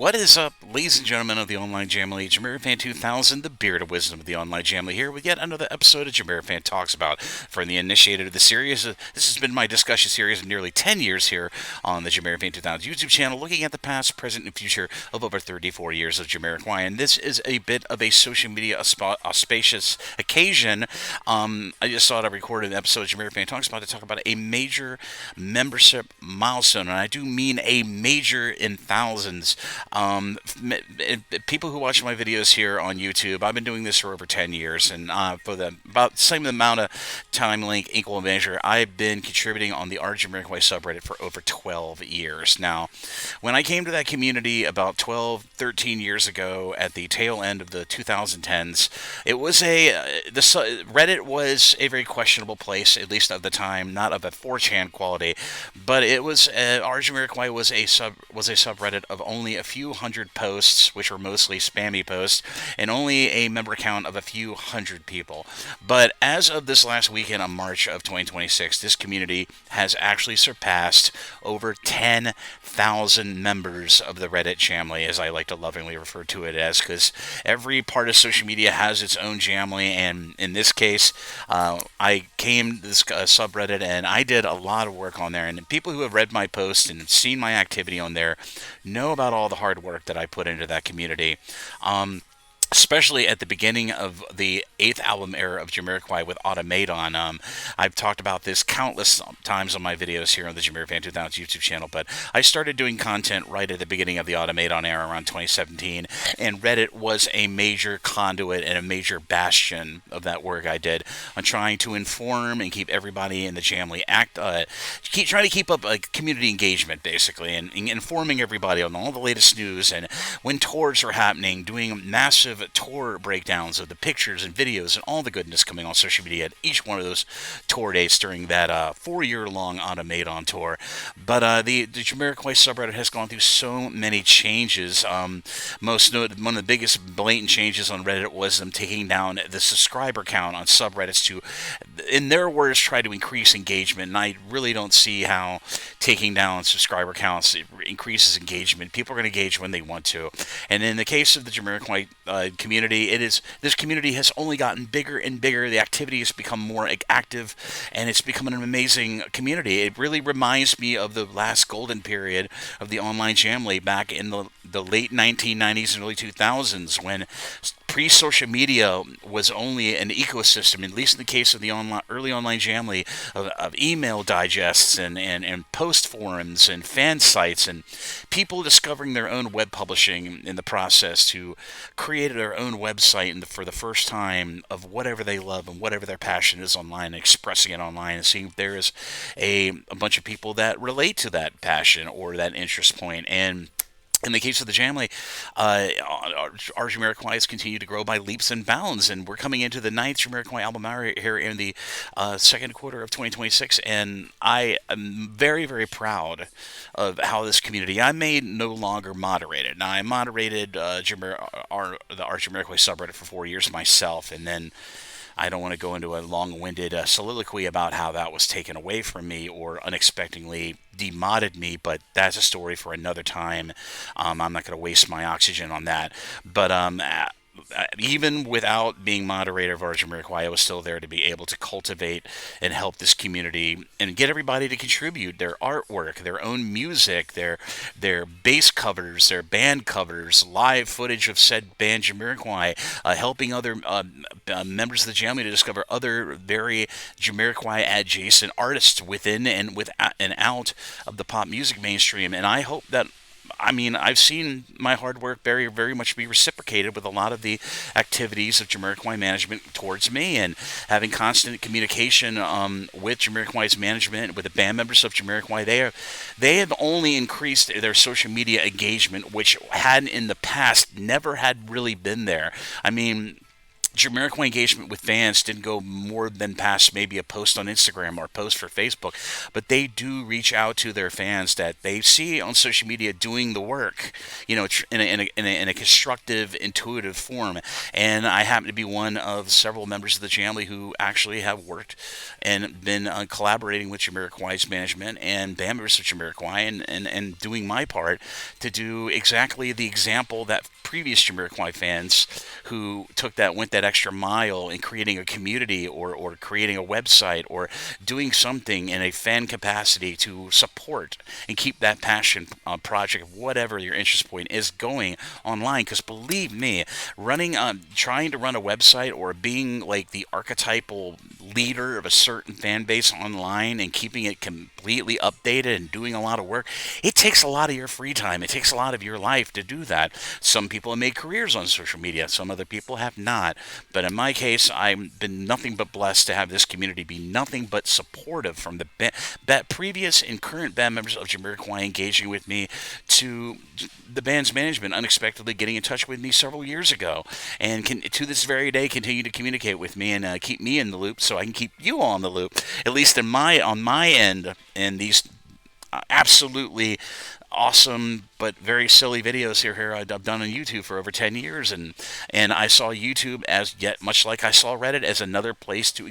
What is up, ladies and gentlemen of the Online Jamily? JamiroFan 2000, the beard of wisdom of the Online Jamily, here with yet another episode of JamiroFan Talks About. From the initiator of the series, this has been my discussion series of nearly 10 years here on the JamiroFan 2000 YouTube channel, looking at the past, present, and future of over 34 years of Jamiroquai. And this is a bit of a social media auspicious occasion. I just thought I recorded an episode of JamiroFan Talks About to talk about a major membership milestone, and I do mean a major in thousands. People who watch my videos here on YouTube, I've been doing this for over 10 years, and for the about same amount of time link, equal measure, I've been contributing on the Jamiroquai subreddit for over 12 years. Now, when I came to that community about 12, 13 years ago at the tail end of the 2010s, it was Reddit was a very questionable place, at least at the time, not of a 4chan quality, but it was Jamiroquai was a subreddit of only a few hundred posts, which were mostly spammy posts, and only a member count of a few hundred people. But as of this last weekend on March of 2026, this community has actually surpassed over 10,000 members of the Reddit Jamily, as I like to lovingly refer to it as, because every part of social media has its own Jamily, and in this case, I came to this subreddit and I did a lot of work on there, and people who have read my posts and seen my activity on there know about all the hard work that I put into that community. Especially at the beginning of the 8th album era of Jamiroquai with Automaton. I've talked about this countless times on my videos here on the JamiroFan 2000 YouTube channel, but I started doing content right at the beginning of the Automaton era around 2017, and Reddit was a major conduit and a major bastion of that work I did on trying to inform and keep everybody in the Jamily trying to keep up community engagement, basically, and informing everybody on all the latest news, and when tours were happening, doing massive tour breakdowns of the pictures and videos and all the goodness coming on social media at each one of those tour dates during that 4-year-long Automaton tour. But the Jamiroquai subreddit has gone through so many changes. One of the biggest blatant changes on Reddit was them taking down the subscriber count on subreddits to, in their words, try to increase engagement. And I really don't see how taking down subscriber counts increases engagement. People are going to engage when they want to. And in the case of the Jamiroquai community, this community has only gotten bigger and bigger. The activity has become more active, and it's become an amazing community. It really reminds me of the last golden period of the Online Jamily back in the late 1990s and early 2000s, when pre-social media was only an ecosystem, at least in the case of the early Online Jamily, of email digests and post forums and fan sites, and people discovering their own web publishing in the process to create their own website for the first time of whatever they love and whatever their passion is online, and expressing it online, and seeing if there is a bunch of people that relate to that passion or that interest point. And in the case of the Jamily, our Jamiroquai has continued to grow by leaps and bounds, and we're coming into the 9th Jamiroquai album hour here in the second quarter of 2026, and I am very, very proud of how this community. I may no longer moderate it. Now, I moderated the Jamiroquai subreddit for 4 years myself, and then I don't want to go into a long-winded soliloquy about how that was taken away from me or unexpectedly demodded me, but that's a story for another time. I'm not going to waste my oxygen on that. But even without being moderator of our Jamiroquai, I was still there to be able to cultivate and help this community and get everybody to contribute their artwork, their own music, their bass covers, their band covers, live footage of said band Jamiroquai, helping other members of the Jamily to discover other very Jamiroquai adjacent artists within and out of the pop music mainstream. And I hope that, I've seen my hard work very, very much be reciprocated with a lot of the activities of Jamiroquai management towards me, and having constant communication with Jamiroquai's management, with the band members of Jamiroquai. They have only increased their social media engagement, which had in the past never had really been there. Jamiroquai engagement with fans didn't go more than past maybe a post on Instagram or a post for Facebook, but they do reach out to their fans that they see on social media doing the work, in a constructive, intuitive form. And I happen to be one of several members of the family who actually have worked and been collaborating with Jamiroquai's management and band members of Jamiroquai, and doing my part to do exactly the example that previous Jamiroquai fans who went that extra mile in creating a community, or creating a website, or doing something in a fan capacity to support and keep that passion project, whatever your interest point is, going online. Because believe me, trying to run a website, or being like the archetypal leader of a certain fan base online, and keeping it completely updated and doing a lot of work, it takes a lot of your free time. It takes a lot of your life to do that. Some people have made careers on social media, some other people have not. But in my case, I've been nothing but blessed to have this community be nothing but supportive, from the previous and current band members of Jamiroquai engaging with me, to the band's management unexpectedly getting in touch with me several years ago, and to this very day continue to communicate with me and keep me in the loop, so I can keep you all in the loop, at least on my end, in these absolutely awesome but very silly videos here I've done on YouTube for over 10 years, and I saw YouTube, as yet much like I saw Reddit, as another place to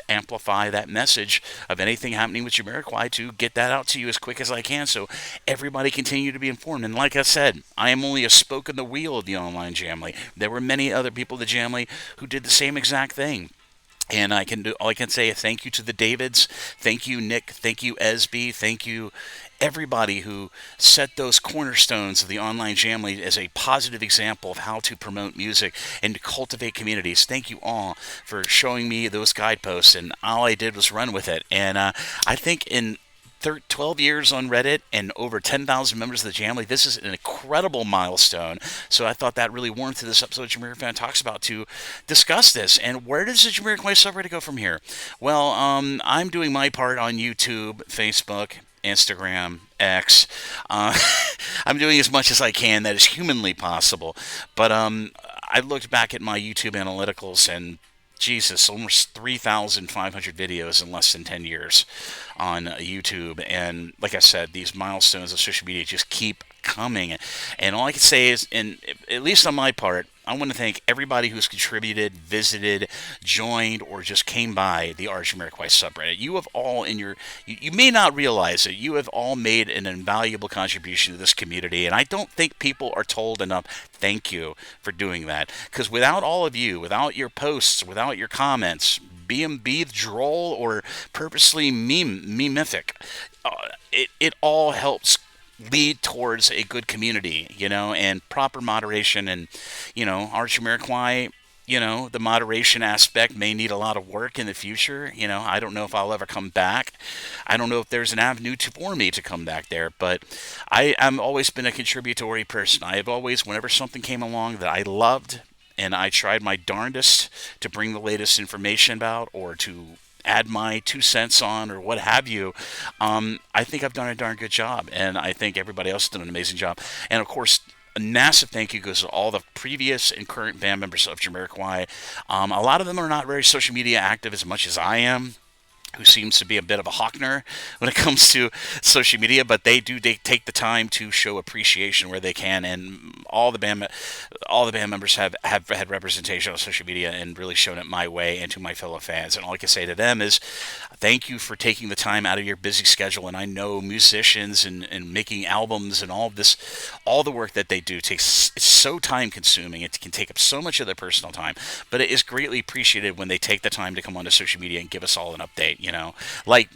amplify that message of anything happening with Jamiroquai, to get that out to you as quick as I can, so everybody continue to be informed. And like I said, I am only a spoke in the wheel of the online Jamly. There were many other people in the Jamly who did the same exact thing. And all I can say is thank you to the Davids, thank you Nick, thank you Esby, thank you everybody who set those cornerstones of the online Jamly as a positive example of how to promote music and to cultivate communities. Thank you all for showing me those guideposts, and all I did was run with it. And I think in 12 years on Reddit and over 10,000 members of the Jamly, this is an incredible milestone. So I thought that really warranted this episode of JamiroFan Talks About to discuss this. And where does the Jamiroquai subreddit go from here? Well, I'm doing my part on YouTube, Facebook, Instagram, X. I'm doing as much as I can that is humanly possible. But I looked back at my YouTube analyticals, and Jesus, almost 3,500 videos in less than 10 years on YouTube. And like I said, these milestones of social media just keep coming. And all I can say is, at least on my part, I want to thank everybody who's contributed, visited, joined, or just came by the Jamiroquai subreddit. You have all you may not realize it, you have all made an invaluable contribution to this community, and I don't think people are told enough thank you for doing that. Because without all of you, without your posts, without your comments, be droll or purposely memific, it all helps lead towards a good community, and proper moderation. And, our Jamiroquai, the moderation aspect may need a lot of work in the future. I don't know if I'll ever come back. I don't know if there's an avenue for me to come back there, but I'm always been a contributory person. I have always, whenever something came along that I loved, and I tried my darndest to bring the latest information about, or to add my 2 cents on, or what have you, I think I've done a darn good job, and I think everybody else has done an amazing job. And of course, a massive thank you goes to all the previous and current band members of Jamiroquai. A lot of them are not very social media active as much as I am, who seems to be a bit of a Hawkner when it comes to social media, but they take the time to show appreciation where they can, and all the band members have had representation on social media and really shown it my way and to my fellow fans. And all I can say to them is thank you for taking the time out of your busy schedule. And I know musicians and making albums and all the work that they do it's so time consuming. It can take up so much of their personal time, but it is greatly appreciated when they take the time to come onto social media and give us all an update. Like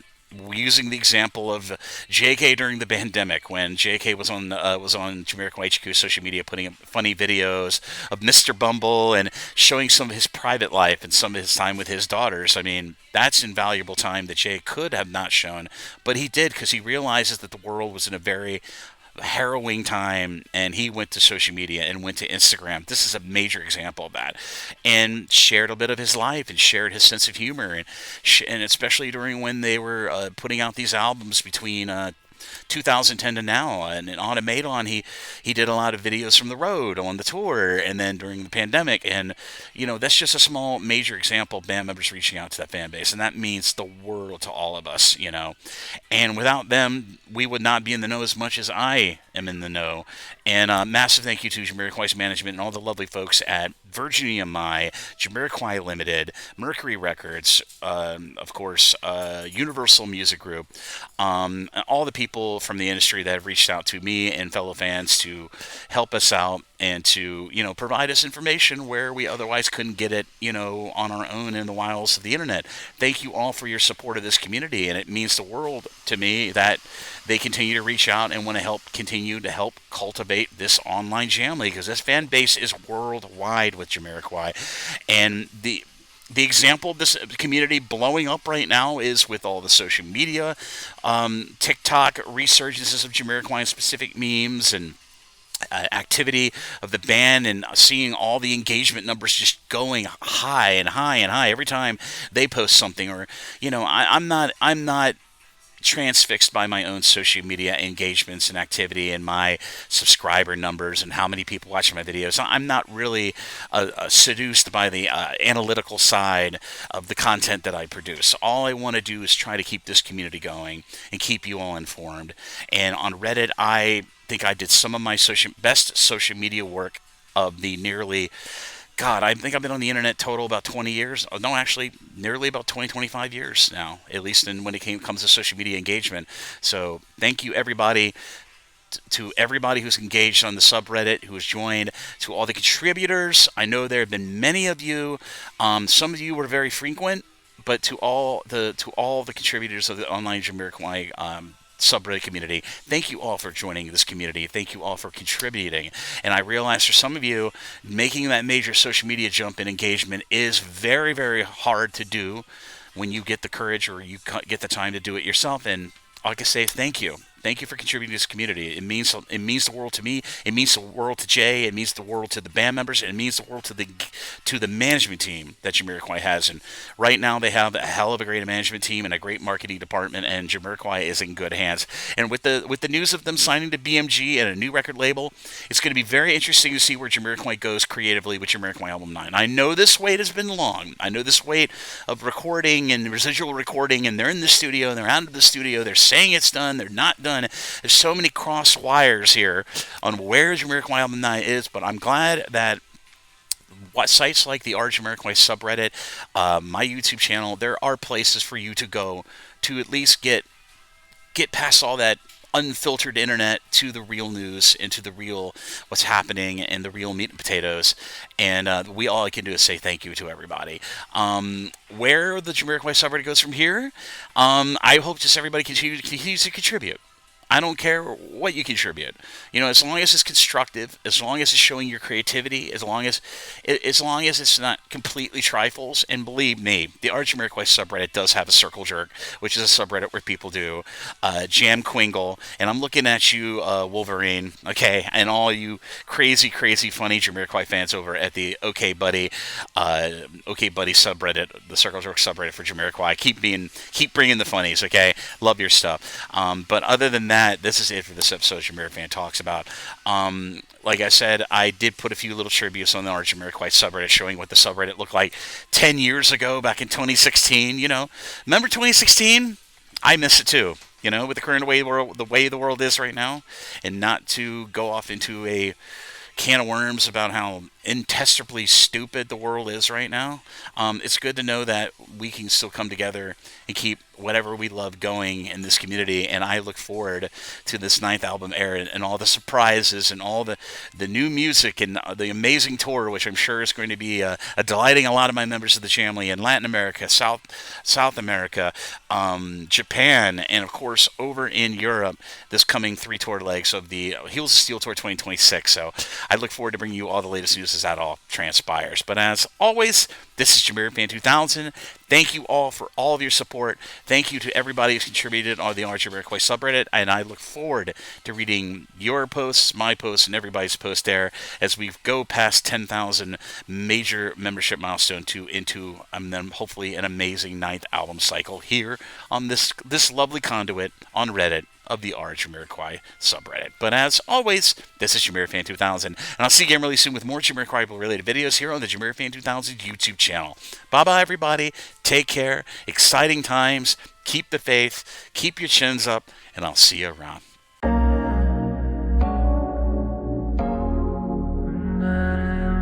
using the example of JK during the pandemic, when JK was on Jamiroquai HQ social media, putting up funny videos of Mr. Bumble and showing some of his private life and some of his time with his daughters. I mean, that's invaluable time that Jay could have not shown, but he did, because he realizes that the world was in a very harrowing time, and he went to social media and went to Instagram. This is a major example of that, and shared a bit of his life and shared his sense of humor, and especially during when they were putting out these albums between 2010 to now. And in Automaton, he did a lot of videos from the road on the tour, and then during the pandemic. And that's just a small, major example of band members reaching out to that fan base, and that means the world to all of us. And without them, we would not be in the know as much as I am in the know. And massive thank you to Jamiroquai's management and all the lovely folks at Virgin EMI, Jamiroquai Limited, Mercury Records, of course, Universal Music Group, and all the people from the industry that have reached out to me and fellow fans to help us out and to provide us information where we otherwise couldn't get it on our own in the wilds of the internet. Thank you all for your support of this community, and it means the world to me that they continue to reach out and want to continue to help cultivate this online jam league, because this fan base is worldwide with Jamiroquai. And the example of this community blowing up right now is with all the social media, TikTok resurgences of Jamiroquai and specific memes and activity of the band, and seeing all the engagement numbers just going high and high and high every time they post something. Or I'm not transfixed by my own social media engagements and activity and my subscriber numbers and how many people watching my videos. I'm not really seduced by the analytical side of the content that I produce. All I want to do is try to keep this community going and keep you all informed. And on Reddit, I think I did some of my best social media work of the nearly... God, I think I've been on the internet total about 20 years. Oh, no, actually, nearly about 25 years now, at least when it comes to social media engagement. So thank you, everybody, to everybody who's engaged on the subreddit, who has joined, to all the contributors. I know there have been many of you. Some of you were very frequent, but to all the contributors of the online Jamiroquai subreddit community, thank you all for joining this community. Thank you all for contributing. And I realize for some of you, making that major social media jump in engagement is very, very hard to do when you get the courage or you get the time to do it yourself. And I can say thank you. Thank you for contributing to this community. It means the world to me. It means the world to Jay. It means the world to the band members. It means the world to the management team that Jamiroquai has. And right now they have a hell of a great management team and a great marketing department. And Jamiroquai is in good hands. And with the news of them signing to BMG and a new record label, it's going to be very interesting to see where Jamiroquai goes creatively with Jamiroquai Album 9. I know this wait has been long. I know this wait of recording and residual recording, and they're in the studio and they're out of the studio. They're saying it's done. They're not done. There's so many cross wires here on where Jamiroquai Album 9 is, but I'm glad that what sites like the Jamiroquai subreddit, my YouTube channel, there are places for you to go to at least get past all that unfiltered internet to the real news and to the real what's happening and the real meat and potatoes. And all I can do is say thank you to everybody. Where the Jamiroquai subreddit goes from here, I hope just everybody continues to contribute. I don't care what you contribute. As long as it's constructive, as long as it's showing your creativity, as long as it's not completely trifles. And believe me, the Jamiroquai subreddit does have a circle jerk, which is a subreddit where people do jam quingle. And I'm looking at you, Wolverine, okay, and all you crazy, crazy funny Jamiroquai fans over at the OK Buddy subreddit, the circle jerk subreddit for Jamiroquai. Keep bringing the funnies, okay? Love your stuff. But other than that, this is it for this episode of JamiroFan Talks About. Like I said, I did put a few little tributes on our Jamiroquai subreddit showing what the subreddit looked like 10 years ago, back in 2016. Remember 2016? I miss it too. With the current way the world is right now, and not to go off into a can of worms about how intestably stupid the world is right now. It's good to know that we can still come together and keep whatever we love going in this community. And I look forward to this 9th album era and all the surprises and all the new music and the amazing tour, which I'm sure is going to be delighting a lot of my members of the family in Latin America, South America, Japan, and of course over in Europe, this coming 3 tour legs of the Heels of Steel Tour 2026. So I look forward to bringing you all the latest news as that all transpires. But as always, this is JamiroFan 2000. Thank you all for all of your support. Thank you to everybody who's contributed on the Jamiroquai subreddit, and I look forward to reading your posts, my posts, and everybody's post there as we go past 10,000 major membership milestone into and then hopefully an amazing ninth album cycle here on this lovely conduit on Reddit of the Jamiroquai subreddit. But as always, this is JamiroFan 2000, and I'll see you again really soon with more Jamiroquai related videos here on the JamiroFan 2000 YouTube channel. Bye bye, everybody. Take care. Exciting times. Keep the faith. Keep your chins up, and I'll see you around.